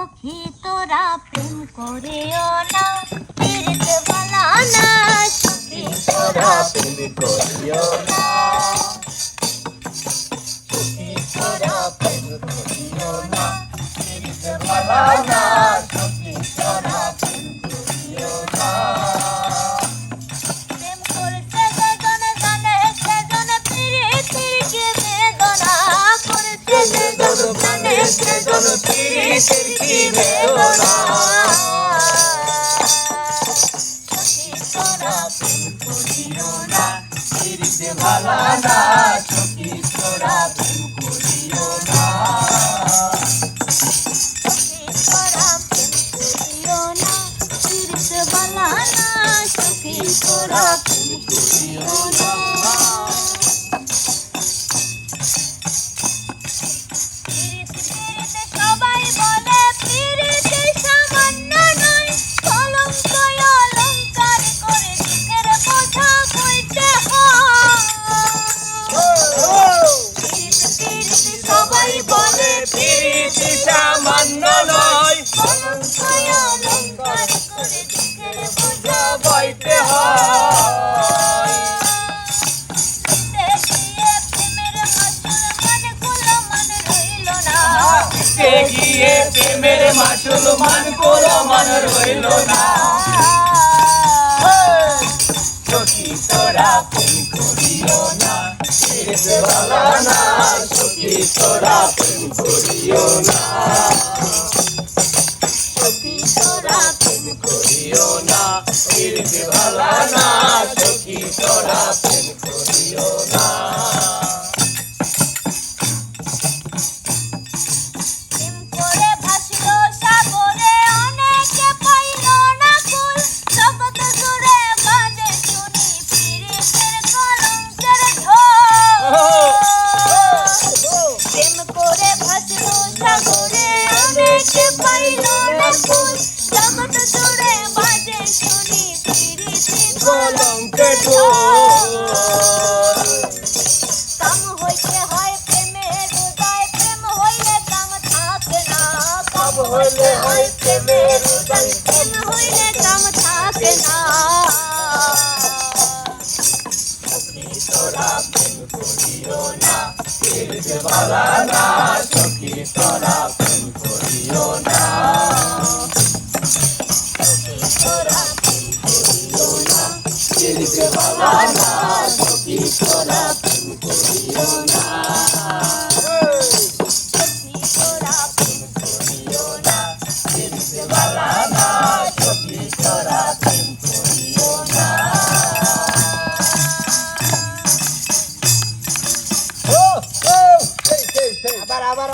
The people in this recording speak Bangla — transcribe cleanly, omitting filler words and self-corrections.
সখী তোরা প্রেম করিও না, পীড়িত বালা না। সখী তোরা প্রেম করিও না, সখী তোরা প্রেম করিও না, পীড়িত বালা না। সখী তোরা প্রেম করিও না। প্রেম করতে যেজনে জানে সেজনে পীড়িতের কি বেদনা। করতে যেজনে জানে সেজনে পীড়িতের কি বেদনা। সখী তোরা প্রেম করিও না, পীড়িত বালা না। সখী তোরা প্রেম করিও না, সখী তোরা প্রেম করিও না, পীড়িত বালা না। সখী তোরা প্রেম করিও না। পীড়িতে সবাই বলে পীড়িতে সামান্য নয়, কলঙ্ক অলঙ্কার করে দুঃখের বোঝা বইতে হয়। পীড়িতে সবাই বলে পীড়িত সামান্য নয়, কলঙ্ক অলঙ্কার করে দুঃখের বোঝা বইতে হয়। গিয়ে প্রেমের মাসুল মান কোনো মান রইল না। সখী তোরা প্রেম করিও না, পীড়িত বালা না। সখী তোরা প্রেম করিও না, সখী তোরা প্রেম করিও না, পীড়িত বালা না। সখী তোরা প্রেম করিও না। প্রেম করে ভাসিল সাগরে অনেকে পাইল না কুল। জগৎ জুড়ে বাজে শুনি পীড়িতের কলঙ্কের ঢোল। প্রেম করে ভাসিল সাগরে অনেকে পাইল না কুল। জগৎ জুড়ে বাজে শুনি পীড়িতের কলঙ্কের ঢোল। কাম হইতে হয় প্রেমের উদয়, প্রেম হইলে কাম থাকে না। কাম হইলে হয় প্রেমের উদয়, প্রেম হইলে কাম থাকে না। সখী তোরা প্রেম করিও না, পীড়িত বালা না। সখী তোরা প্রেম করিও না, সখী তোরা প্রেম করিও না, পীড়িত বালা না। সখী তোরা প্রেম করিও না, সখী তোরা প্রেম করিও না, পীড়িত বালা না। সখী তোরা প্রেম করিও না। আবার আবার